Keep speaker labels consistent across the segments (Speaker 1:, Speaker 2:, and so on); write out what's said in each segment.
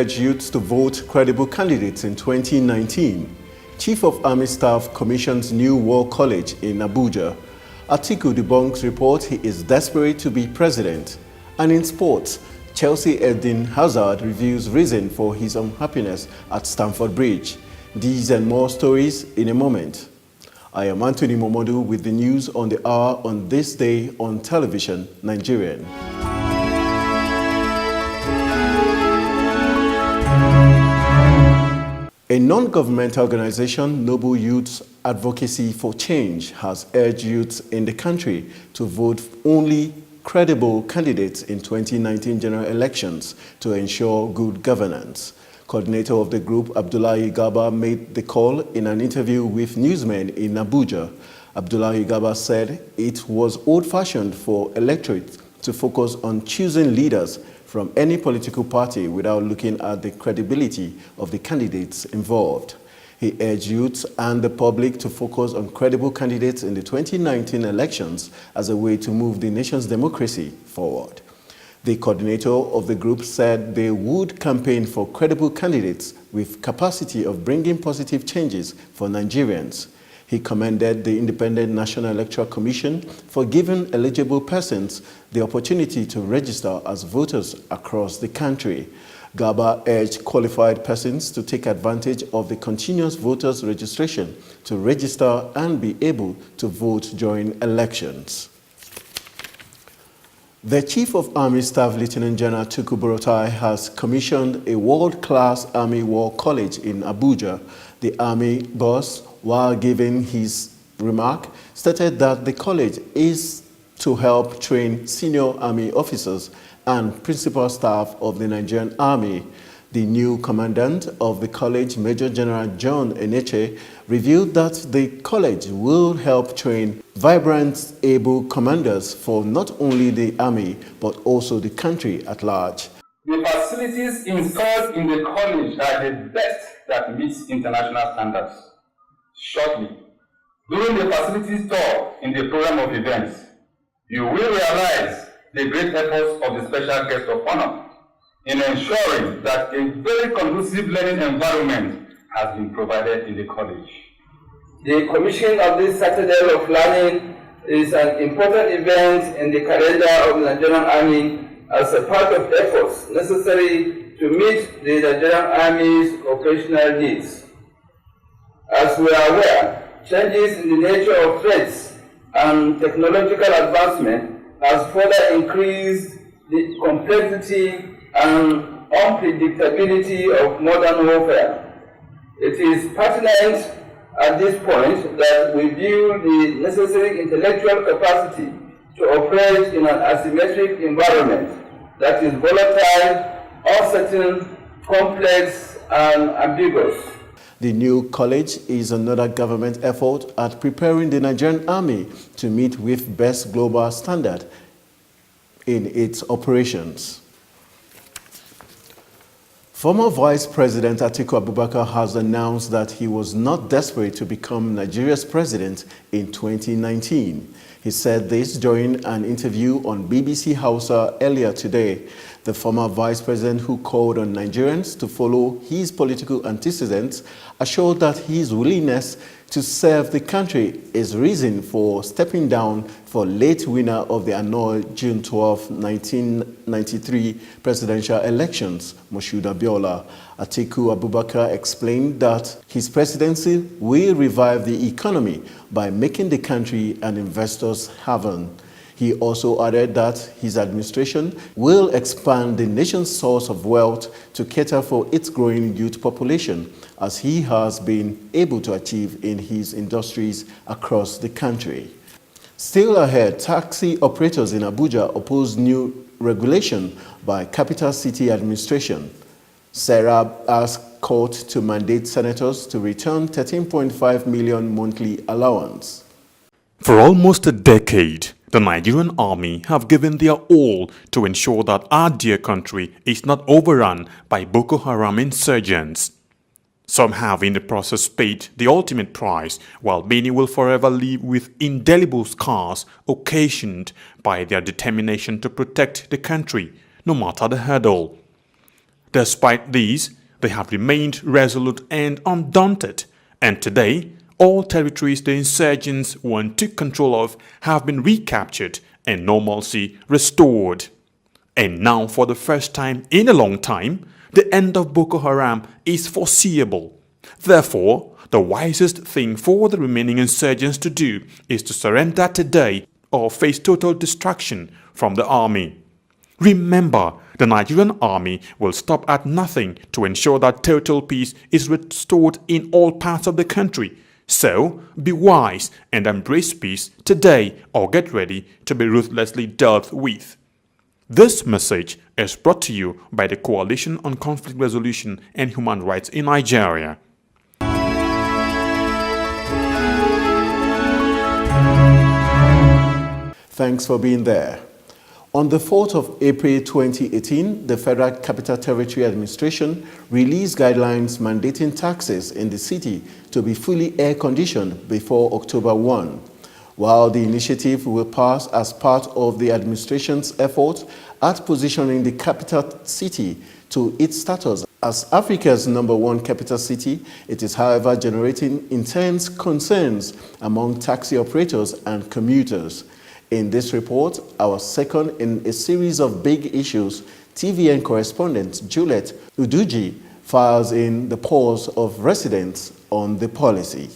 Speaker 1: urged youths to vote credible candidates in 2019. Chief of Army Staff commissions new War College in Abuja. Atiku debunks report he is desperate to be president. And in sports, Chelsea Eden Hazard reveals reason for his unhappiness at Stamford Bridge. These and more stories in a moment. I am Anthony Momodu with the news on the hour on this day on television, Nigerian. A non-governmental organization, Noble Youth's Advocacy for Change, has urged youths in the country to vote only credible candidates in 2019 general elections to ensure good governance. Coordinator of the group, Abdullahi Gaba, made the call in an interview with newsmen in Abuja. Abdullahi Gaba said it was old-fashioned for electorates to focus on choosing leaders from any political party without looking at the credibility of the candidates involved. He urged youths and the public to focus on credible candidates in the 2019 elections as a way to move the nation's democracy forward. The coordinator of the group said they would campaign for credible candidates with capacity of bringing positive changes for Nigerians. He commended the Independent National Electoral Commission for giving eligible persons the opportunity to register as voters across the country. Gaba urged qualified persons to take advantage of the continuous voters registration to register and be able to vote during elections. The Chief of Army Staff, Lieutenant General Tuku Buratai, has commissioned a world-class Army War College in Abuja. The Army boss, while giving his remark, stated that the college is to help train senior Army officers and principal staff of the Nigerian Army. The new commandant of the college, Major General John Eneche, revealed that the college will help train vibrant, able commanders for not only the Army, but also the country at large.
Speaker 2: The facilities installed in the college are the best that meets international standards. Shortly, during the facilities tour in the program of events, you will realize the great efforts of the special guest of honor in ensuring that a very conducive learning environment has been provided in the college.
Speaker 3: The commission of this Citadel of Learning is an important event in the calendar of the Nigerian Army as a part of efforts necessary to meet the Nigerian Army's operational needs. As we are aware, changes in the nature of threats and technological advancement has further increased the complexity and unpredictability of modern warfare. It is pertinent at this point that we build the necessary intellectual capacity to operate in an asymmetric environment that is volatile, uncertain, complex, and ambiguous.
Speaker 1: The new college is another government effort at preparing the Nigerian Army to meet with best global standard in its operations. Former Vice President Atiku Abubakar has announced that he was not desperate to become Nigeria's president in 2019. He said this during an interview on BBC Hausa earlier today. The former vice president, who called on Nigerians to follow his political antecedents, assured that his willingness to serve the country is reason for stepping down for late winner of the annual June 12, 1993 presidential elections, Moshood Abiola. Atiku Abubakar explained that his presidency will revive the economy by making the country an investor's haven. He also added that his administration will expand the nation's source of wealth to cater for its growing youth population, as he has been able to achieve in his industries across the country. Still ahead, taxi operators in Abuja oppose new regulation by Capital City Administration. Serap asked court to mandate senators to return 13.5 million monthly allowance.
Speaker 4: For almost a decade, the Nigerian army have given their all to ensure that our dear country is not overrun by Boko Haram insurgents. Some have in the process paid the ultimate price, while many will forever live with indelible scars occasioned by their determination to protect the country, no matter the hurdle. Despite these, they have remained resolute and undaunted, and today, all territories the insurgents once took control of have been recaptured and normalcy restored. And now, for the first time in a long time, the end of Boko Haram is foreseeable. Therefore, the wisest thing for the remaining insurgents to do is to surrender today or face total destruction from the army. Remember, the Nigerian army will stop at nothing to ensure that total peace is restored in all parts of the country. So, be wise and embrace peace today or get ready to be ruthlessly dealt with. This message is brought to you by the Coalition on Conflict Resolution and Human Rights in Nigeria.
Speaker 1: Thanks for being there. On the 4th of April 2018, the Federal Capital Territory Administration released guidelines mandating taxis in the city to be fully air-conditioned before October 1. While the initiative will pass as part of the administration's effort at positioning the capital city to its status as Africa's #1 capital city, it is, however, generating intense concerns among taxi operators and commuters. In this report, our second in a series of big issues, TVN correspondent Juliet Uduji files in the pulse of residents on the policy.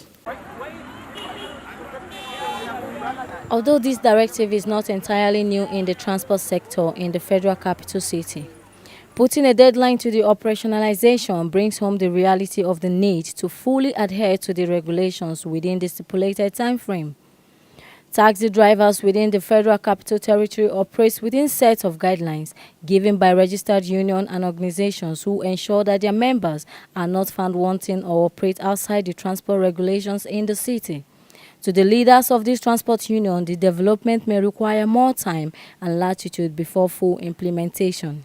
Speaker 5: Although this directive is not entirely new in the transport sector in the federal capital city, putting a deadline to the operationalization brings home the reality of the need to fully adhere to the regulations within the stipulated time frame. Taxi drivers within the Federal Capital Territory operate within sets of guidelines given by registered union and organizations who ensure that their members are not found wanting or operate outside the transport regulations in the city. To the leaders of this transport union, the development may require more time and latitude before full implementation.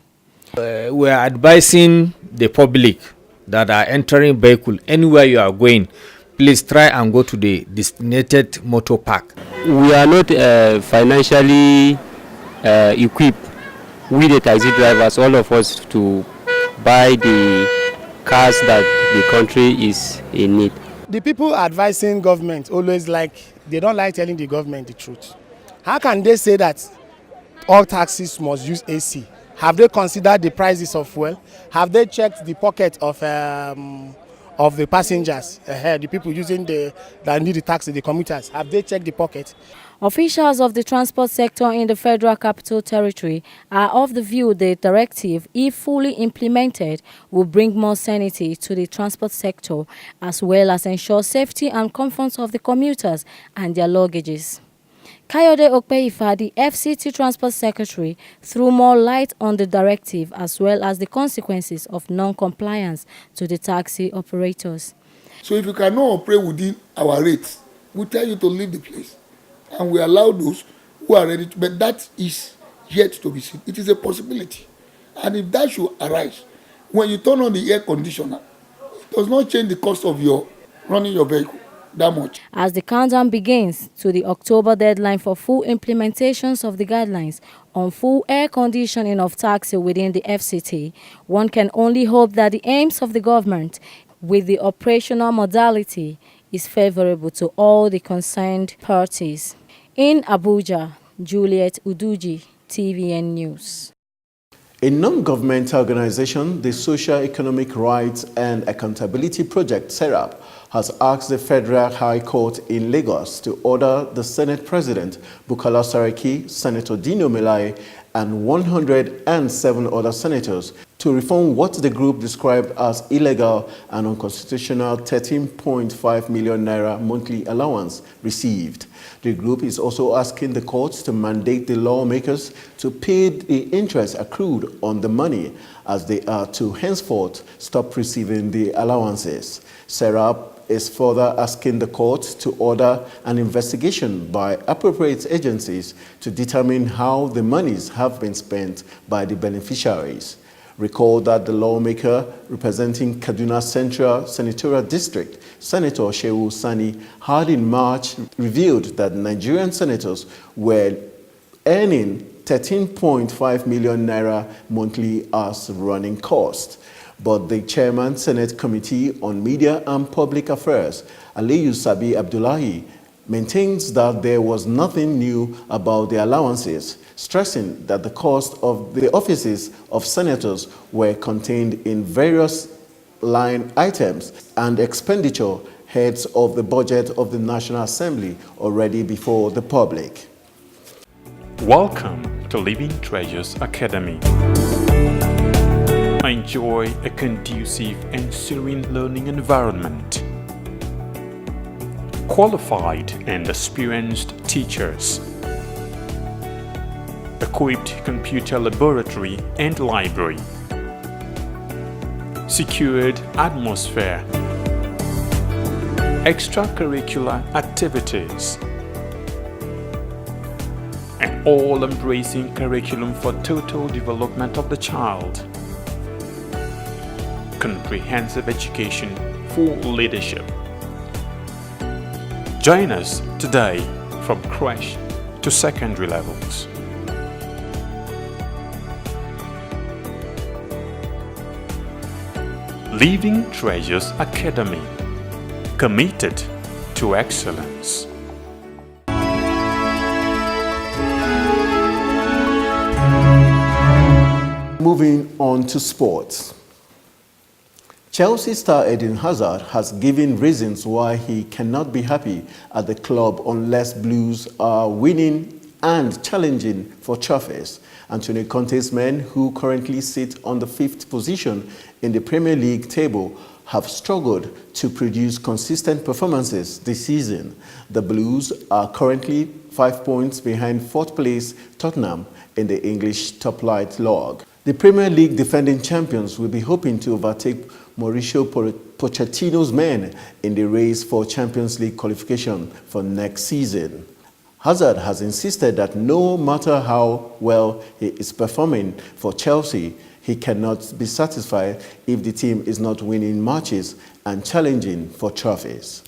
Speaker 6: We are advising the public that are entering vehicle anywhere you are going, please try and go to the designated motor park.
Speaker 7: We are not financially equipped, we the taxi drivers, all of us, to buy the cars that the country is in need.
Speaker 8: The people advising government they don't like telling the government the truth. How can they say that all taxis must use AC? Have they considered the prices of fuel? Have they checked the pocket of the passengers, the people that need the taxi, the commuters? Have they checked the pocket?
Speaker 5: Officials of the transport sector in the Federal Capital Territory are of the view the directive, if fully implemented, will bring more sanity to the transport sector as well as ensure safety and comfort of the commuters and their luggages. Kayode Okpeifa, the FCT Transport Secretary, threw more light on the directive as well as the consequences of non-compliance to the taxi operators.
Speaker 9: So if you cannot operate within our rates, we tell you to leave the place. And we allow those who are ready to, but that is yet to be seen. It is a possibility. And if that should arise, when you turn on the air conditioner, it does not change the cost of your running your vehicle that much.
Speaker 5: As the countdown begins to the October deadline for full implementations of the guidelines on full air conditioning of taxi within the FCT, one can only hope that the aims of the government with the operational modality is favorable to all the concerned parties. In Abuja, Juliet Uduji, TVN News.
Speaker 1: A non-governmental organization, the Social Economic Rights and Accountability Project, SERAP, has asked the Federal High Court in Lagos to order the Senate President, Bukola Saraki, Senator Dino Melaye, and 107 other senators to reform what the group described as illegal and unconstitutional 13.5 million naira monthly allowance received. The group is also asking the courts to mandate the lawmakers to pay the interest accrued on the money as they are to henceforth stop receiving the allowances. SERAP is further asking the courts to order an investigation by appropriate agencies to determine how the monies have been spent by the beneficiaries. Recall that the lawmaker representing Kaduna Central Senatorial District, Senator Shehu Sani, had in March revealed that Nigerian senators were earning 13.5 million naira monthly as running cost. But the chairman, Senate Committee on Media and Public Affairs, Aliyu Sabi Abdullahi, maintains that there was nothing new about the allowances, stressing that the cost of the offices of senators were contained in various line items and expenditure heads of the budget of the National Assembly already before the public.
Speaker 4: Welcome to Living Treasures Academy. Enjoy a conducive and serene learning environment. Qualified and experienced teachers. Equipped computer laboratory and library. Secured atmosphere. Extracurricular activities. An all-embracing curriculum for total development of the child. Comprehensive education for leadership. Join us today from crèche to secondary levels. Living Treasures Academy, committed to excellence.
Speaker 1: Moving on to sports. Chelsea star Eden Hazard has given reasons why he cannot be happy at the club unless Blues are winning and challenging for trophies. Antonio Conte's men, who currently sit on the 5th position in the Premier League table, have struggled to produce consistent performances this season. The Blues are currently 5 points behind 4th place Tottenham in the English top-flight log. The Premier League defending champions will be hoping to overtake Mauricio Pochettino's men in the race for Champions League qualification for next season. Hazard has insisted that no matter how well he is performing for Chelsea, he cannot be satisfied if the team is not winning matches and challenging for trophies.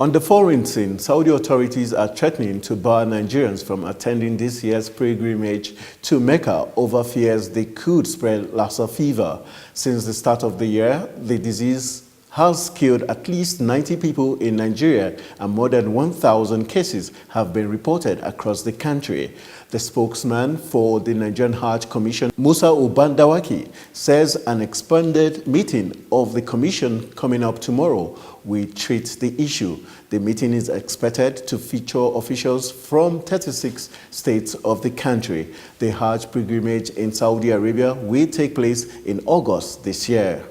Speaker 1: On the foreign scene, Saudi authorities are threatening to bar Nigerians from attending this year's pilgrimage to Mecca over fears they could spread Lassa fever. Since the start of the year, the disease has killed at least 90 people in Nigeria and more than 1,000 cases have been reported across the country. The spokesman for the Nigerian Hajj Commission, Musa Ubandawaki, says an expanded meeting of the commission coming up tomorrow will treat the issue. The meeting is expected to feature officials from 36 states of the country. The Hajj pilgrimage in Saudi Arabia will take place in August this year.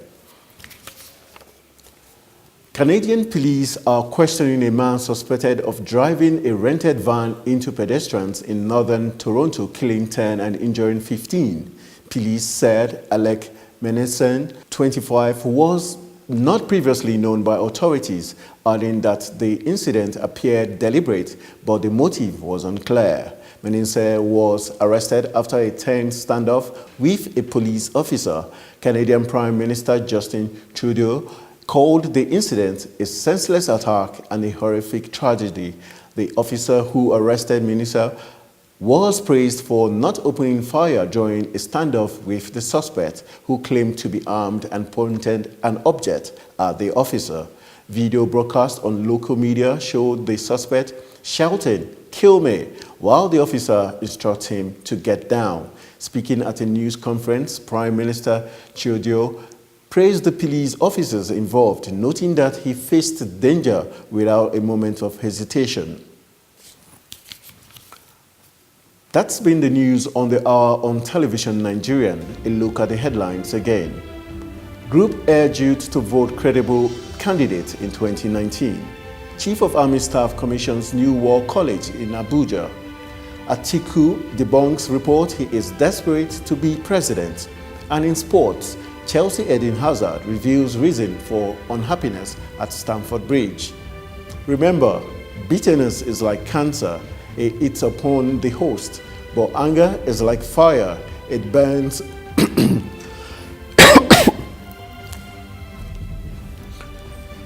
Speaker 1: Canadian police are questioning a man suspected of driving a rented van into pedestrians in northern Toronto, killing 10 and injuring 15. Police said Alec Menesen, 25, was not previously known by authorities, adding that the incident appeared deliberate, but the motive was unclear. Menese was arrested after a tense standoff with a police officer. Canadian Prime Minister Justin Trudeau called the incident a senseless attack and a horrific tragedy. The officer who arrested Menese was praised for not opening fire during a standoff with the suspect, who claimed to be armed and pointed an object at the officer. Video broadcast on local media showed the suspect shouting, "Kill me," while the officer instructed him to get down. Speaking at a news conference, Prime Minister Trudeau praised the police officers involved, noting that he faced danger without a moment of hesitation. That's been the news on the hour on television Nigerian. A look at the headlines again. Group urged youth to vote credible candidate in 2019. Chief of Army Staff commissions new war college in Abuja. Atiku debunks report he is desperate to be president. And in sports, Chelsea Eden Hazard reveals reason for unhappiness at Stamford Bridge. Remember, bitterness is like cancer. It eats upon the host, but anger is like fire. It burns.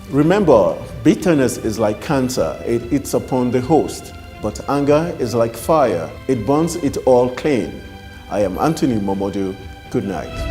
Speaker 1: Remember, bitterness is like cancer. It eats upon the host, But anger is like fire. It burns it all clean. I am Anthony Momodu. Good night.